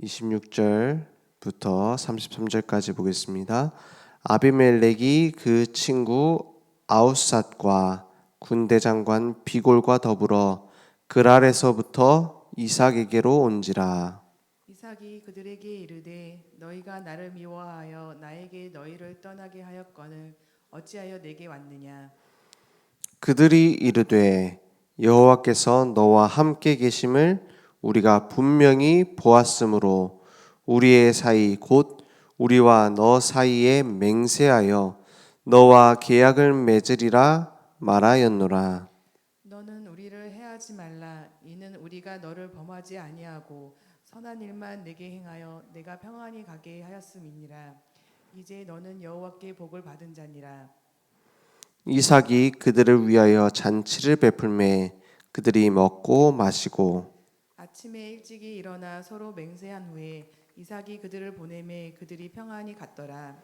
26절부터 33절까지 보겠습니다. 아비멜렉이 그 친구 아웃삿과 군대장관 비골과 더불어 그랄에서부터 이삭에게로 온지라. 이삭이 그들에게 이르되 너희가 나를 미워하여 나에게 너희를 떠나게 하였거늘 어찌하여 내게 왔느냐. 그들이 이르되 여호와께서 너와 함께 계심을 우리가 분명히 보았으므로 우리의 사이 곧 우리와 너 사이에 맹세하여 너와 계약을 맺으리라 말하였노라. 너는 우리를 해하지 말라. 이는 우리가 너를 범하지 아니하고 선한 일만 내게 행하여 내가 평안히 가게 하였음이니라. 이제 너는 여호와께 복을 받은 자니라. 이삭이 그들을 위하여 잔치를 베풀매 그들이 먹고 마시고 아침에 일찍이 일어나 서로 맹세한 후에 이삭이 그들을 보내매 그들이 평안히 갔더라.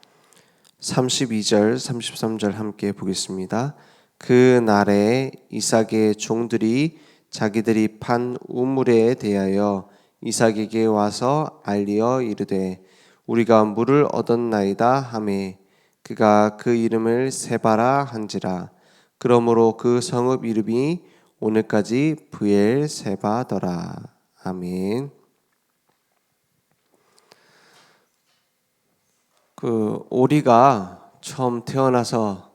32절 33절 함께 보겠습니다. 그 날에 이삭의 종들이 자기들이 판 우물에 대하여 이삭에게 와서 알리어 이르되 우리가 물을 얻었나이다 하매 그가 그 이름을 세바라 한지라. 그러므로 그 성읍 이름이 오늘까지 브엘세바더라. 아멘. 그 오리가 처음 태어나서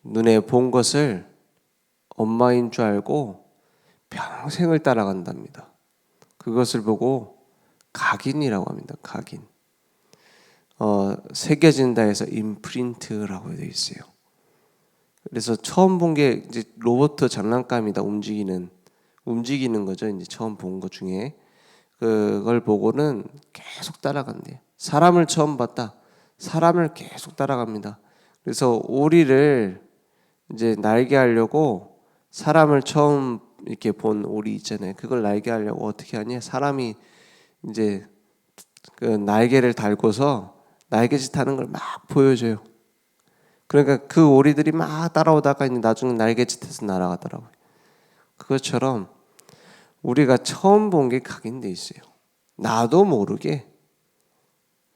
눈에 본 것을 엄마인 줄 알고 평생을 따라간답니다. 그것을 보고 각인이라고 합니다. 각인. 새겨진다 해서 임프린트라고 되어 있어요. 그래서 처음 본 게 이제 로봇 장난감이다. 움직이는 거죠. 이제 처음 본 것 중에 그걸 보고는 계속 따라간대요. 사람을 처음 봤다. 사람을 계속 따라갑니다. 그래서 오리를 이제 날게 하려고 사람을 처음 이렇게 본 오리 있잖아요. 그걸 날게 하려고 어떻게 하냐? 사람이 이제 그 날개를 달고서 날개짓 하는 걸 막 보여줘요. 그러니까 그 오리들이 막 따라오다가 이제 나중에 날개짓해서 날아가더라고요. 그것처럼 우리가 처음 본 게 각인돼 있어요. 나도 모르게.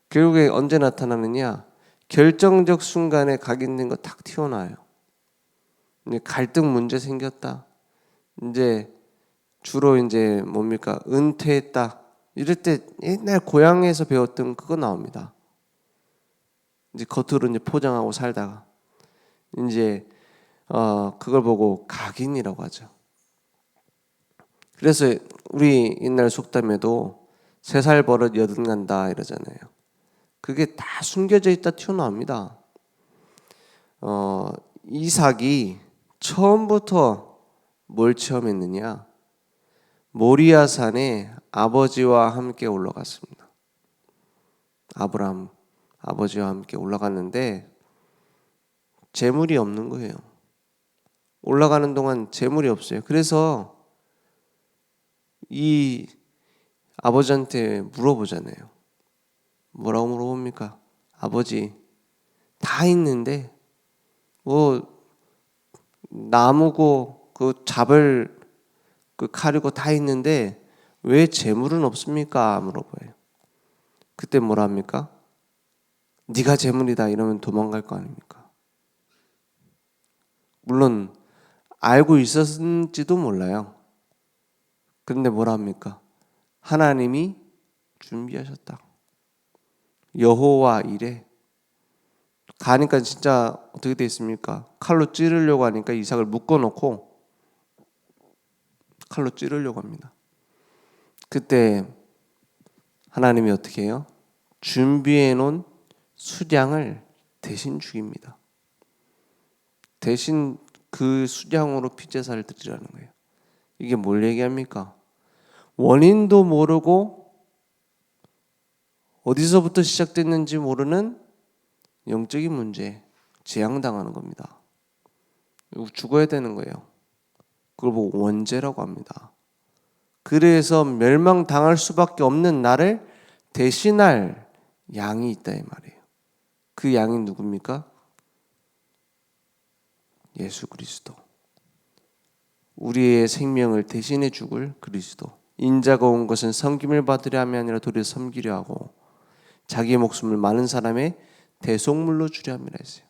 결국에 언제 나타나느냐? 결정적 순간에 각인된 거 탁 튀어나와요. 갈등 문제 생겼다. 이제 주로 이제 뭡니까? 은퇴했다. 이럴 때 옛날 고향에서 배웠던 그거 나옵니다. 이제 겉으로 이제 포장하고 살다가 이제 그걸 보고 각인이라고 하죠. 그래서 우리 옛날 속담에도 3살 버릇 여든 간다 이러잖아요. 그게 다 숨겨져 있다 튀어나옵니다. 이삭이 처음부터 뭘 체험했느냐? 모리아 산에 아버지와 함께 올라갔습니다. 아브라함 아버지와 함께 올라갔는데 재물이 없는 거예요. 올라가는 동안 재물이 없어요. 그래서 이 아버지한테 물어보잖아요. 뭐라고 물어봅니까? 아버지, 다 있는데 뭐 나무고 그 잡을 그 칼이고 다 있는데 왜 재물은 없습니까? 물어봐요. 그때 뭐라 합니까? 네가 재물이다 이러면 도망갈 거 아닙니까? 물론 알고 있었는지도 몰라요. 그런데 뭐라 합니까? 하나님이 준비하셨다. 여호와 이래. 가니까 진짜 어떻게 돼 있습니까? 칼로 찌르려고 하니까 이삭을 묶어놓고 칼로 찌르려고 합니다. 그때 하나님이 어떻게 해요? 준비해 놓은 수량을 대신 죽입니다. 대신 그 수량으로 피제사를 드리라는 거예요. 이게 뭘 얘기합니까? 원인도 모르고 어디서부터 시작됐는지 모르는 영적인 문제, 재앙당하는 겁니다. 죽어야 되는 거예요. 그걸 보고 원죄라고 합니다. 그래서 멸망당할 수밖에 없는 나를 대신할 양이 있다 이 말이에요. 그 양이 누굽니까? 예수 그리스도. 우리의 생명을 대신해 죽을 그리스도. 인자가 온 것은 섬김을 받으려 함이 아니라 도리어 섬기려 하고 자기의 목숨을 많은 사람의 대속물로 주려 함이라 했어요.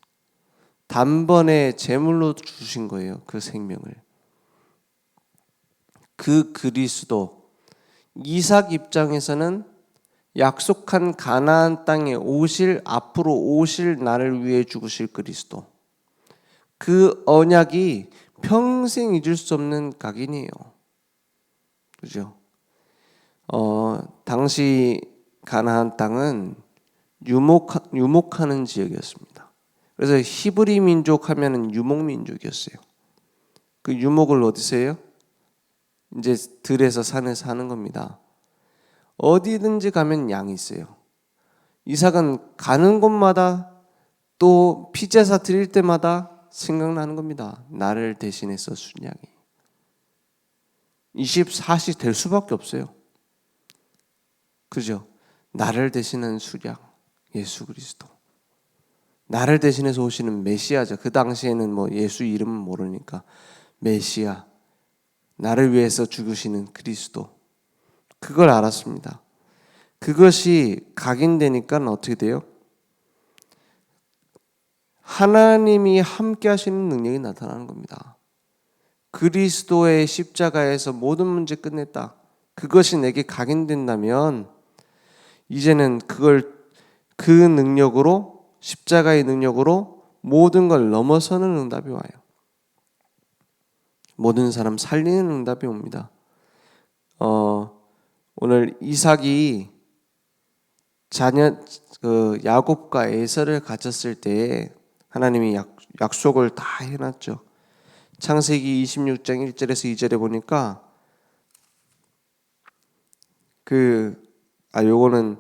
단번에 제물로 주신 거예요. 그 생명을. 그 그리스도, 이삭 입장에서는 약속한 가나안 땅에 앞으로 오실 나를 위해 죽으실 그리스도, 그 언약이 평생 잊을 수 없는 각인이에요. 그죠? 당시 가나안 땅은 유목하는 지역이었습니다. 그래서 히브리 민족 하면은 유목 민족이었어요. 그 유목을 어디서 해요? 이제 들에서 산에서 하는 겁니다. 어디든지 가면 양이 있어요. 이삭은 가는 곳마다 또 피제사 드릴 때마다 생각나는 겁니다. 나를 대신해서 순양이 24시 될 수밖에 없어요. 그죠? 나를 대신한 수양 예수 그리스도, 나를 대신해서 오시는 메시아죠. 그 당시에는 뭐 예수 이름은 모르니까 메시아, 나를 위해서 죽으시는 그리스도, 그걸 알았습니다. 그것이 각인되니까 어떻게 돼요? 하나님이 함께 하시는 능력이 나타나는 겁니다. 그리스도의 십자가에서 모든 문제 끝냈다. 그것이 내게 각인된다면 이제는 그 능력으로, 십자가의 능력으로 모든 걸 넘어서는 응답이 와요. 모든 사람 살리는 응답이 옵니다. 오늘 이삭이 야곱과 에서를 가졌을 때 하나님이 약속을 다 해놨죠. 창세기 26장 1절에서 2절에 보니까 요거는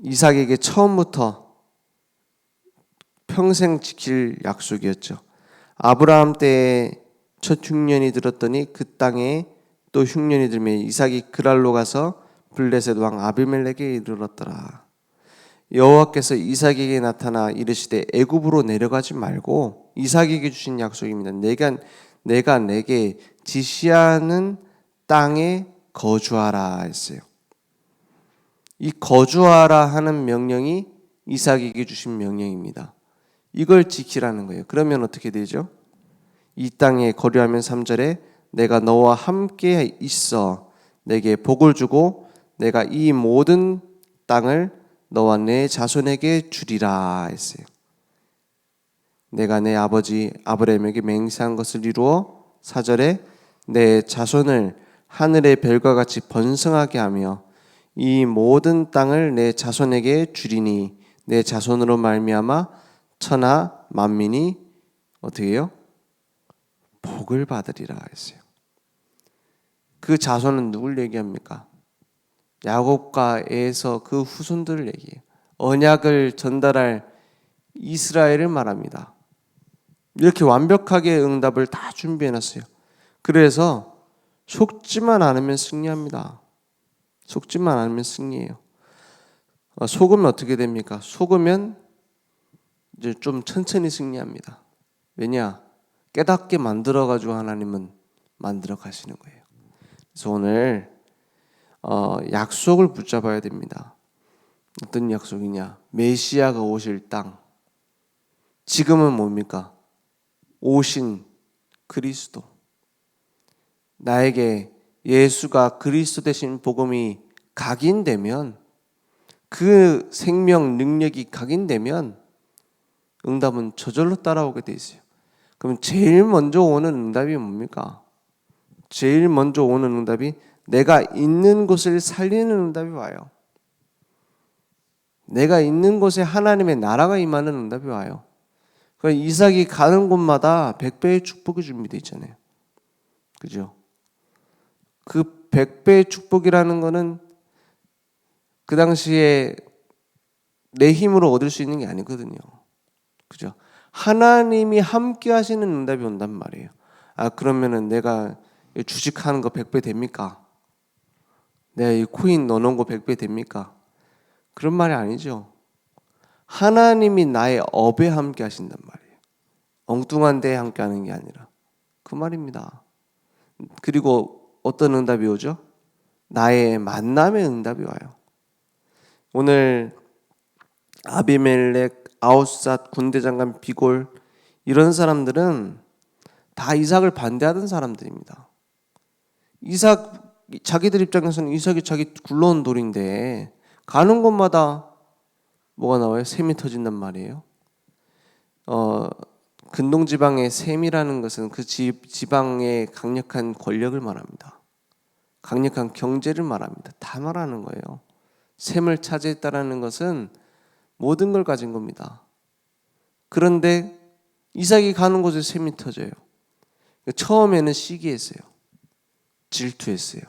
이삭에게 처음부터 평생 지킬 약속이었죠. 아브라함 때에 첫 흉년이 들었더니 그 땅에 또 흉년이 들며 이삭이 그랄로 가서 블레셋 왕 아비멜렉에 이르렀더라. 여호와께서 이삭에게 나타나 이르시되 애굽으로 내려가지 말고, 이삭에게 주신 약속입니다. 내가 내게 지시하는 땅에 거주하라 했어요. 이 거주하라 하는 명령이 이삭에게 주신 명령입니다. 이걸 지키라는 거예요. 그러면 어떻게 되죠? 이 땅에 거류하면 3절에 내가 너와 함께 있어 내게 복을 주고 내가 이 모든 땅을 너와 내 자손에게 주리라 했어요. 내가 내 아버지 아브라함에게 맹세한 것을 이루어 4절에 내 자손을 하늘의 별과 같이 번성하게 하며 이 모든 땅을 내 자손에게 주리니 내 자손으로 말미암아 천하 만민이 어떻게 해요? 복을 받으리라 했어요. 그 자손은 누굴 얘기합니까? 야곱과 에서 그 후손들을 얘기해요. 언약을 전달할 이스라엘을 말합니다. 이렇게 완벽하게 응답을 다 준비해놨어요. 그래서 속지만 않으면 승리합니다. 속지만 않으면 승리해요. 속으면 어떻게 됩니까? 속으면 이제 좀 천천히 승리합니다. 왜냐? 깨닫게 만들어가지고 하나님은 만들어 가시는 거예요. 그래서 오늘 약속을 붙잡아야 됩니다. 어떤 약속이냐? 메시아가 오실 땅. 지금은 뭡니까? 오신 그리스도. 나에게 예수가 그리스도 되신 복음이 각인되면, 그 생명 능력이 각인되면 응답은 저절로 따라오게 돼 있어요. 그럼 제일 먼저 오는 응답이 뭡니까? 제일 먼저 오는 응답이 내가 있는 곳을 살리는 응답이 와요. 내가 있는 곳에 하나님의 나라가 임하는 응답이 와요. 그러니까 이삭이 가는 곳마다 100배의 축복이 준비되어 있잖아요. 그죠? 그 100배의 축복이라는 거는 그 당시에 내 힘으로 얻을 수 있는 게 아니거든요. 그죠? 하나님이 함께 하시는 응답이 온단 말이에요. 그러면은 내가 주식하는 거 100배 됩니까? 내가 이 코인 넣어놓은 거 100배 됩니까? 그런 말이 아니죠. 하나님이 나의 업에 함께 하신단 말이에요. 엉뚱한 데에 함께 하는 게 아니라 그 말입니다. 그리고 어떤 응답이 오죠? 나의 만남의 응답이 와요. 오늘 아비멜렉, 아웃삿, 군대장관 비골 이런 사람들은 다 이삭을 반대하던 사람들입니다. 이삭 자기들 입장에서는 이삭이 자기 굴러온 돌인데 가는 곳마다 뭐가 나와요? 샘이 터진단 말이에요. 근동 지방의 샘이라는 것은 그 지방의 강력한 권력을 말합니다. 강력한 경제를 말합니다. 다 말하는 거예요. 샘을 차지했다라는 것은 모든 걸 가진 겁니다. 그런데 이삭이 가는 곳에 샘이 터져요. 처음에는 시기했어요. 질투했어요.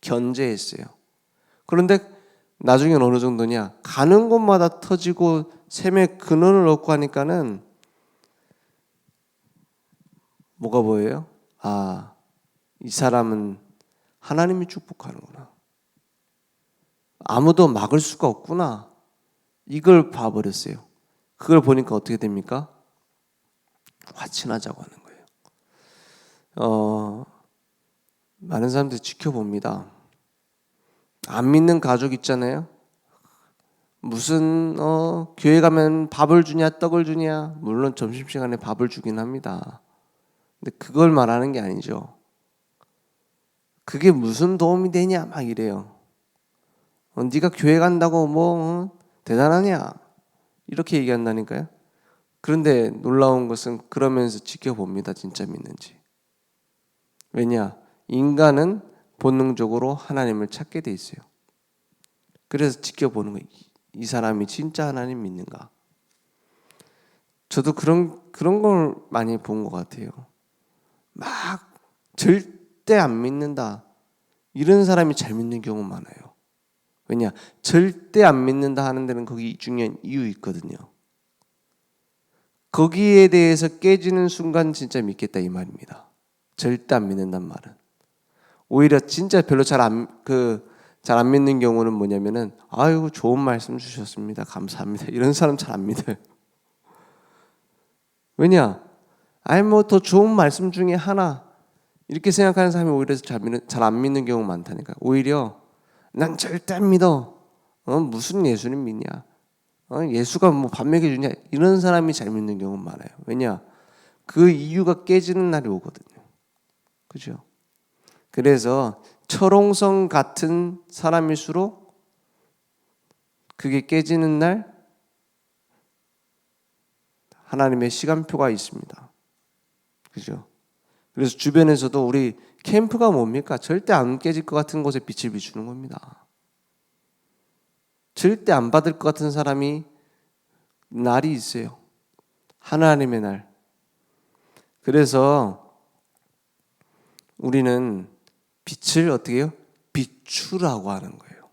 견제했어요. 그런데 나중엔 어느 정도냐? 가는 곳마다 터지고 샘의 근원을 얻고 하니까는 뭐가 보여요? 아, 이 사람은 하나님이 축복하는구나. 아무도 막을 수가 없구나. 이걸 봐버렸어요. 그걸 보니까 어떻게 됩니까? 화친하자고 하는 거예요. 많은 사람들이 지켜봅니다. 안 믿는 가족 있잖아요. 무슨 교회 가면 밥을 주냐 떡을 주냐. 물론 점심시간에 밥을 주긴 합니다. 근데 그걸 말하는 게 아니죠. 그게 무슨 도움이 되냐 막 이래요. 네가 교회 간다고 뭐 대단하냐 이렇게 얘기한다니까요. 그런데 놀라운 것은 그러면서 지켜봅니다. 진짜 믿는지. 왜냐? 인간은 본능적으로 하나님을 찾게 돼 있어요. 그래서 지켜보는 거예요. 이 사람이 진짜 하나님 믿는가? 저도 그런 걸 많이 본 것 같아요. 막 절대 안 믿는다. 이런 사람이 잘 믿는 경우 많아요. 왜냐? 절대 안 믿는다 하는 데는 거기 중요한 이유 있거든요. 거기에 대해서 깨지는 순간 진짜 믿겠다 이 말입니다. 절대 안 믿는단 말은. 오히려 진짜 별로 잘 안 믿는 경우는 뭐냐면은 아이고 좋은 말씀 주셨습니다. 감사합니다. 이런 사람 잘 안 믿어요. 왜냐? 뭐 더 좋은 말씀 중에 하나 이렇게 생각하는 사람이 오히려 잘 안 믿는 경우가 많다니까. 오히려 난 절대 안 믿어. 무슨 예수님 믿냐? 예수가 뭐 밥 먹여주냐? 이런 사람이 잘 믿는 경우가 많아요. 왜냐? 그 이유가 깨지는 날이 오거든요. 그죠? 그래서 철옹성 같은 사람일수록 그게 깨지는 날 하나님의 시간표가 있습니다. 그죠? 그래서 주변에서도 우리 캠프가 뭡니까? 절대 안 깨질 것 같은 곳에 빛을 비추는 겁니다. 절대 안 받을 것 같은 사람이 날이 있어요. 하나님의 날. 그래서 우리는 빛을 어떻게 해요? 비추라고 하는 거예요.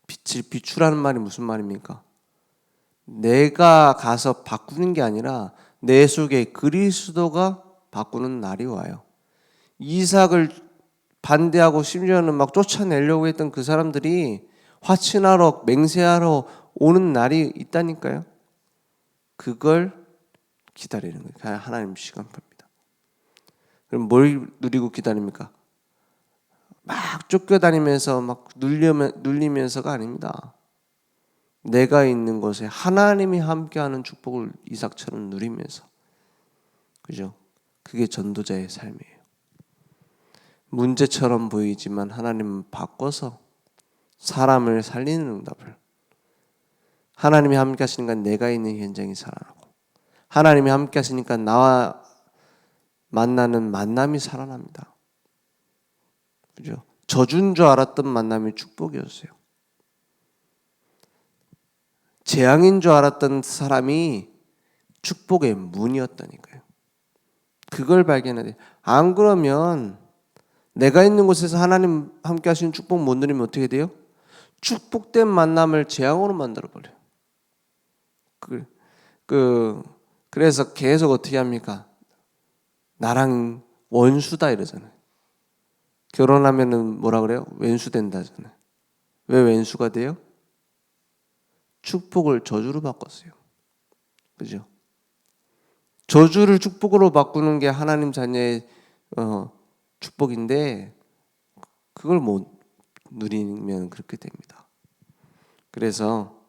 빛을 비추라는 말이 무슨 말입니까? 내가 가서 바꾸는 게 아니라 내 속에 그리스도가 바꾸는 날이 와요. 이삭을 반대하고 심지어는 막 쫓아내려고 했던 그 사람들이 화친하러 맹세하러 오는 날이 있다니까요. 그걸 기다리는 거예요. 그냥 하나님 시간표입니다. 그럼 뭘 누리고 기다립니까? 막 쫓겨다니면서 막 눌리면서가 아닙니다. 내가 있는 곳에 하나님이 함께하는 축복을 이삭처럼 누리면서, 그죠? 그게 전도자의 삶이에요. 문제처럼 보이지만 하나님은 바꿔서 사람을 살리는 응답을. 하나님이 함께 하시니까 내가 있는 현장이 살아나고, 하나님이 함께 하시니까 나와 만나는 만남이 살아납니다. 그죠? 저주인 줄 알았던 만남이 축복이었어요. 재앙인 줄 알았던 사람이 축복의 문이었다니까요. 그걸 발견해야 돼요. 안 그러면 내가 있는 곳에서 하나님 함께 하시는 축복 못 누리면 어떻게 돼요? 축복된 만남을 재앙으로 만들어버려요. 그래서 계속 어떻게 합니까? 나랑 원수다 이러잖아요. 결혼하면은 뭐라 그래요? 왼수 된다잖아요. 왜 왼수가 돼요? 축복을 저주로 바꿨어요. 그죠? 저주를 축복으로 바꾸는 게 하나님 자녀의 축복인데 그걸 누리면 그렇게 됩니다. 그래서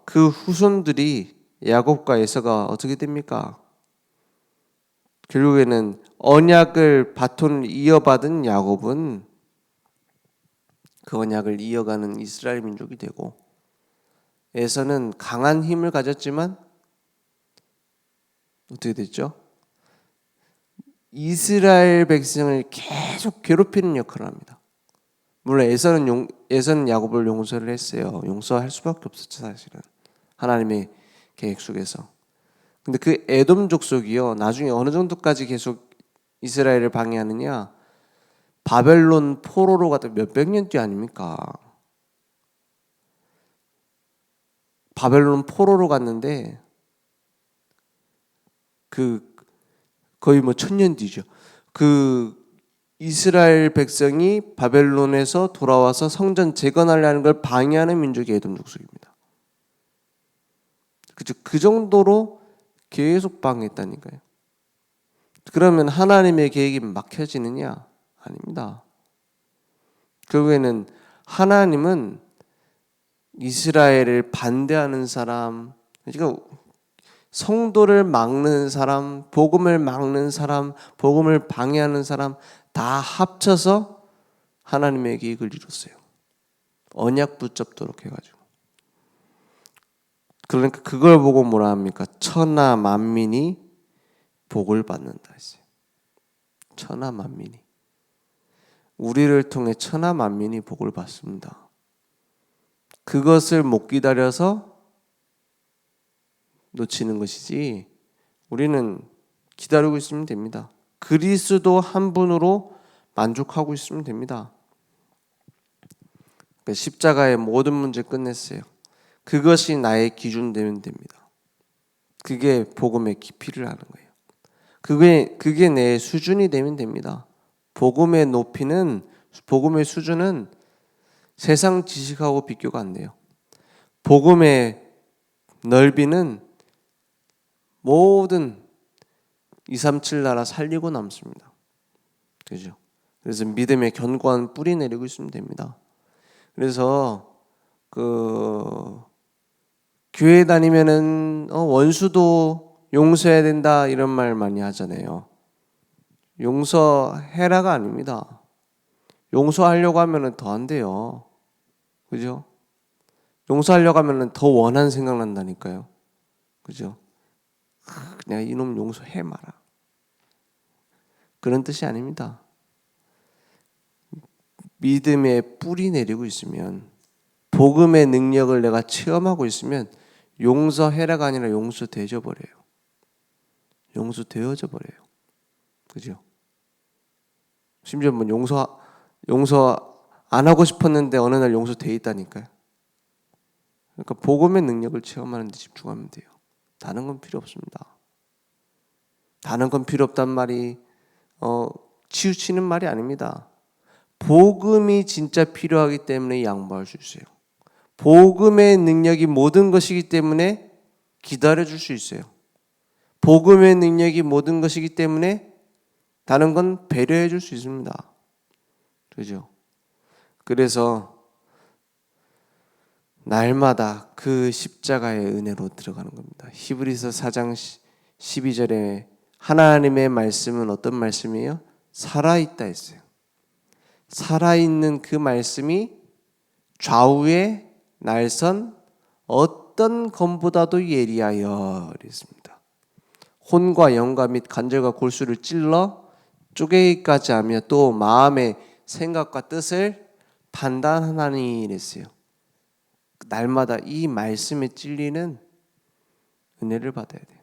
그 후손들이 야곱과 에서가 어떻게 됩니까? 결국에는 언약을 바톤을 이어받은 야곱은 그 언약을 이어가는 이스라엘 민족이 되고, 에서는 강한 힘을 가졌지만 어떻게 됐죠? 이스라엘 백성을 계속 괴롭히는 역할을 합니다. 물론 에서는 야곱을 용서를 했어요. 용서할 수밖에 없었죠, 사실은. 하나님의 계획 속에서. 근데 그 에돔 족속이요, 나중에 어느 정도까지 계속 이스라엘을 방해하느냐? 바벨론 포로로 갔다 몇백 년 뒤 아닙니까? 바벨론 포로로 갔는데 거의 뭐 1000년 뒤죠. 그 이스라엘 백성이 바벨론에서 돌아와서 성전 재건하려는 걸 방해하는 민족이 에돔 족속입니다. 그죠? 그 정도로 계속 방해했다니까요. 그러면 하나님의 계획이 막혀지느냐? 아닙니다. 결국에는 하나님은 이스라엘을 반대하는 사람, 그러니까 성도를 막는 사람, 복음을 막는 사람, 복음을 방해하는 사람 다 합쳐서 하나님의 계획을 이뤘어요. 언약 붙잡도록 해가지고. 그러니까 그걸 보고 뭐라 합니까? 천하 만민이 복을 받는다 했어요. 천하 만민이. 우리를 통해 천하 만민이 복을 받습니다. 그것을 못 기다려서 놓치는 것이지, 우리는 기다리고 있으면 됩니다. 그리스도 한 분으로 만족하고 있으면 됩니다. 그러니까 십자가의 모든 문제 끝냈어요. 그것이 나의 기준 되면 됩니다. 그게 복음의 깊이를 아는 거예요. 그게 내 수준이 되면 됩니다. 복음의 높이는, 복음의 수준은 세상 지식하고 비교가 안 돼요. 복음의 넓이는 모든 237 나라 살리고 남습니다. 그죠? 그래서 믿음의 견고한 뿌리 내리고 있으면 됩니다. 그래서 교회 다니면은 원수도 용서해야 된다 이런 말 많이 하잖아요. 용서해라가 아닙니다. 용서하려고 하면은 더 안 돼요. 그죠? 용서하려고 하면은 더 원한 생각 난다니까요. 그죠? 내가 이놈 용서해 마라. 그런 뜻이 아닙니다. 믿음의 뿌리 내리고 있으면, 복음의 능력을 내가 체험하고 있으면 용서해라가 아니라 용서되어져 버려요. 용서되어져 버려요. 그죠? 심지어 뭐 용서 안 하고 싶었는데 어느 날 용서돼 있다니까요. 그러니까 복음의 능력을 체험하는 데 집중하면 돼요. 다른 건 필요 없습니다. 다른 건 필요 없단 말이 치우치는 말이 아닙니다. 복음이 진짜 필요하기 때문에 양보할 수 있어요. 복음의 능력이 모든 것이기 때문에 기다려줄 수 있어요. 복음의 능력이 모든 것이기 때문에 다른 건 배려해 줄 수 있습니다. 그죠? 그래서 날마다 그 십자가의 은혜로 들어가는 겁니다. 히브리서 4장 12절에 하나님의 말씀은 어떤 말씀이에요? 살아있다 했어요. 살아있는 그 말씀이 좌우의 날선 어떤 검보다도 예리하여 그랬습니다. 혼과 영과 및 관절과 골수를 찔러 쪼개기까지 하며 또 마음의 생각과 뜻을 판단하나니 이랬어요. 날마다 이 말씀에 찔리는 은혜를 받아야 돼요.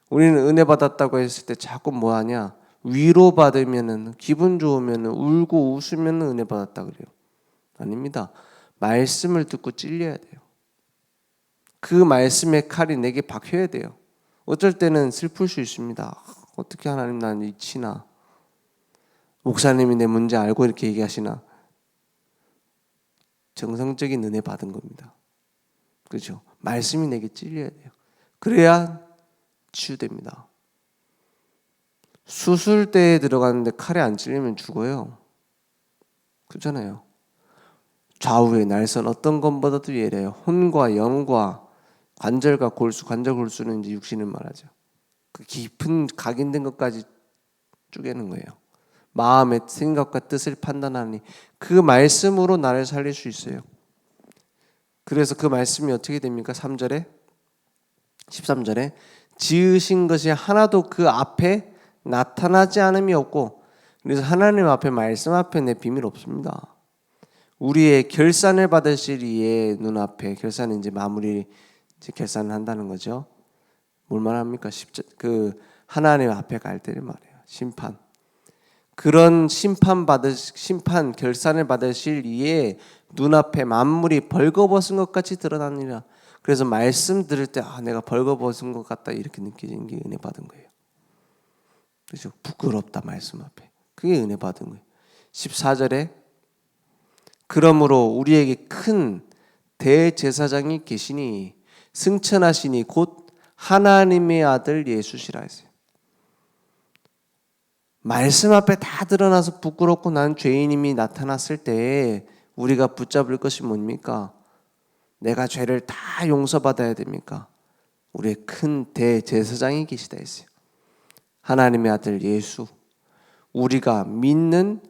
우리는 은혜 받았다고 했을 때 자꾸 뭐하냐? 위로 받으면은, 기분 좋으면은, 울고 웃으면은 은혜 받았다 그래요. 아닙니다. 말씀을 듣고 찔려야 돼요. 그 말씀의 칼이 내게 박혀야 돼요. 어쩔 때는 슬플 수 있습니다. 어떻게 하나님 난 잊히나? 목사님이 내 문제 알고 이렇게 얘기하시나? 정상적인 은혜 받은 겁니다. 그렇죠? 말씀이 내게 찔려야 돼요. 그래야 치유됩니다. 수술대에 들어갔는데 칼에 안 찔리면 죽어요. 그렇잖아요. 좌우의 날선 어떤 것보다도 예래요. 혼과 영과 관절과 골수, 관절 골수는 이제 육신을 말하죠. 그 깊은 각인된 것까지 쪼개는 거예요. 마음의 생각과 뜻을 판단하니 그 말씀으로 나를 살릴 수 있어요. 그래서 그 말씀이 어떻게 됩니까? 3절에 13절에 지으신 것이 하나도 그 앞에 나타나지 않음이 없고, 그래서 하나님 앞에 말씀 앞에 내 비밀 없습니다. 우리의 결산을 받으실 이의 눈앞에, 결산은 이제 마무리 이제 결산을 한다는 거죠. 뭘 말합니까? 그 하나님 앞에 갈 때를 말해요. 심판. 그런 심판 결산을 받으실 이의 눈앞에 만물이 벌거벗은 것 같이 드러나느니라. 그래서 말씀 들을 때 내가 벌거벗은 것 같다 이렇게 느껴지는 게 은혜 받은 거예요. 그렇죠? 부끄럽다 말씀 앞에. 그게 은혜 받은 거예요. 14절에 그러므로 우리에게 큰 대제사장이 계시니 승천하시니 곧 하나님의 아들 예수시라 했어요. 말씀 앞에 다 드러나서 부끄럽고 난 죄인임이 나타났을 때 우리가 붙잡을 것이 뭡니까? 내가 죄를 다 용서받아야 됩니까? 우리의 큰 대제사장이 계시다 했어요. 하나님의 아들 예수. 우리가 믿는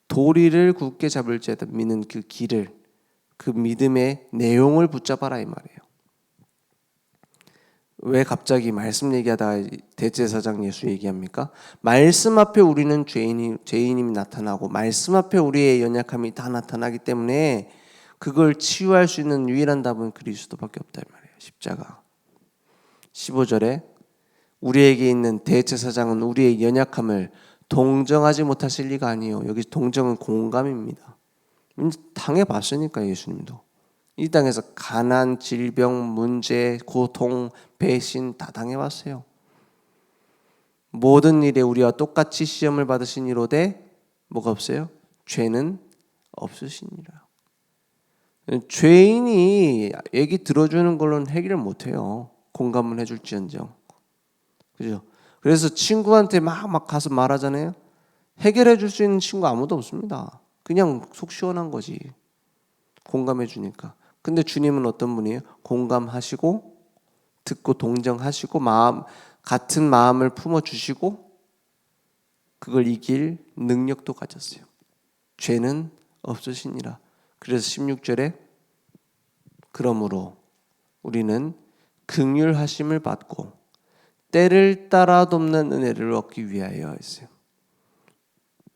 도리를 굳게 잡을지어다. 믿는 그 길을, 그 믿음의 내용을 붙잡아라 이 말이에요. 왜 갑자기 말씀 얘기하다가 대제사장 예수 얘기합니까? 말씀 앞에 우리는 죄인임이 나타나고 말씀 앞에 우리의 연약함이 다 나타나기 때문에 그걸 치유할 수 있는 유일한 답은 그리스도밖에 없다 이 말이에요. 십자가. 15절에 우리에게 있는 대제사장은 우리의 연약함을 동정하지 못하실 리가 아니에요. 여기 동정은 공감입니다. 당해봤으니까 예수님도. 이 땅에서 가난, 질병, 문제, 고통, 배신 다 당해봤어요. 모든 일에 우리와 똑같이 시험을 받으신 이로되 뭐가 없어요? 죄는 없으시니라. 죄인이 얘기 들어주는 걸로는 해결을 못해요. 공감을 해줄지언정. 그죠? 그래서 친구한테 막 가서 말하잖아요. 해결해 줄 수 있는 친구 아무도 없습니다. 그냥 속 시원한 거지. 공감해 주니까. 근데 주님은 어떤 분이에요? 공감하시고 듣고 동정하시고 같은 마음을 품어 주시고 그걸 이길 능력도 가졌어요. 죄는 없으시니라. 그래서 16절에 그러므로 우리는 긍휼하심을 받고 때를 따라 돕는 은혜를 얻기 위하여 했어요.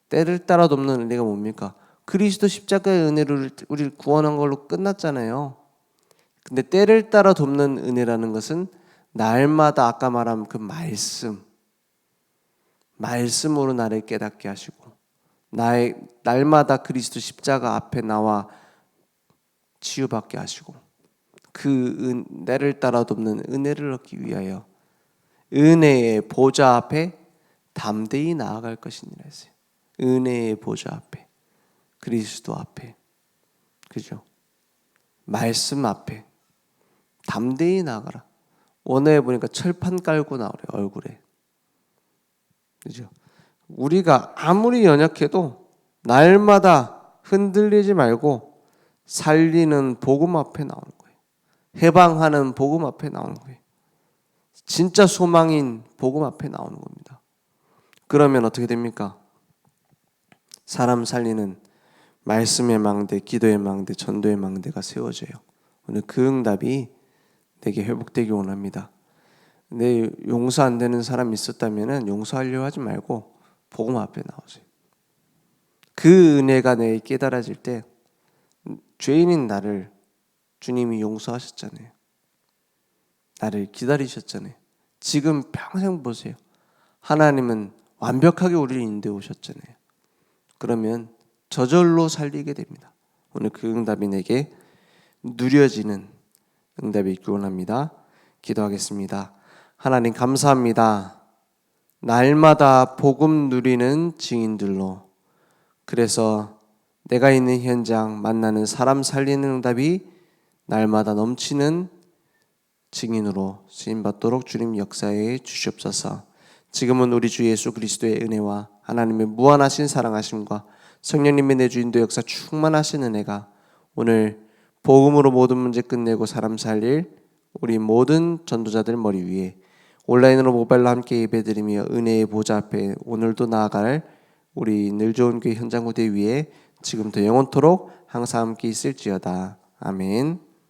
때를 따라 돕는 은혜가 뭡니까? 그리스도 십자가의 은혜로 우리를 구원한 걸로 끝났잖아요. 근데 때를 따라 돕는 은혜라는 것은 날마다 아까 말한 그 말씀으로 나를 깨닫게 하시고 날마다 그리스도 십자가 앞에 나와 치유받게 하시고 그 때를 따라 돕는 은혜를 얻기 위하여 은혜의 보좌 앞에 담대히 나아갈 것이니라 했어요. 은혜의 보좌 앞에, 그리스도 앞에, 그죠? 말씀 앞에 담대히 나아가라. 원어에 보니까 철판 깔고 나오래 얼굴에, 그죠? 우리가 아무리 연약해도 날마다 흔들리지 말고 살리는 복음 앞에 나오는 거예요. 해방하는 복음 앞에 나오는 거예요. 진짜 소망인 복음 앞에 나오는 겁니다. 그러면 어떻게 됩니까? 사람 살리는 말씀의 망대, 기도의 망대, 전도의 망대가 세워져요. 오늘 그 응답이 내게 회복되기 원합니다. 내 용서 안 되는 사람이 있었다면 용서하려고 하지 말고 복음 앞에 나오세요. 그 은혜가 내게 깨달아질 때 죄인인 나를 주님이 용서하셨잖아요. 나를 기다리셨잖아요. 지금 평생 보세요. 하나님은 완벽하게 우리를 인도해 오셨잖아요. 그러면 저절로 살리게 됩니다. 오늘 그 응답이 내게 누려지는 응답이 있기 원합니다. 기도하겠습니다. 하나님 감사합니다. 날마다 복음 누리는 증인들로, 그래서 내가 있는 현장 만나는 사람 살리는 응답이 날마다 넘치는 증인으로 쓰임받도록 주님 역사해 주시옵소서. 지금은 우리 주 예수 그리스도의 은혜와 하나님의 무한하신 사랑하심과 성령님의 내주인도 역사 충만하시는 은혜가 오늘 복음으로 모든 문제 끝내고 사람 살릴 우리 모든 전도자들 머리 위에 온라인으로 모바일로 함께 예배드리며 은혜의 보좌 앞에 오늘도 나아갈 우리 늘 좋은 교회 현장 무대 위에 지금도 영원토록 항상 함께 있을지어다. 아멘.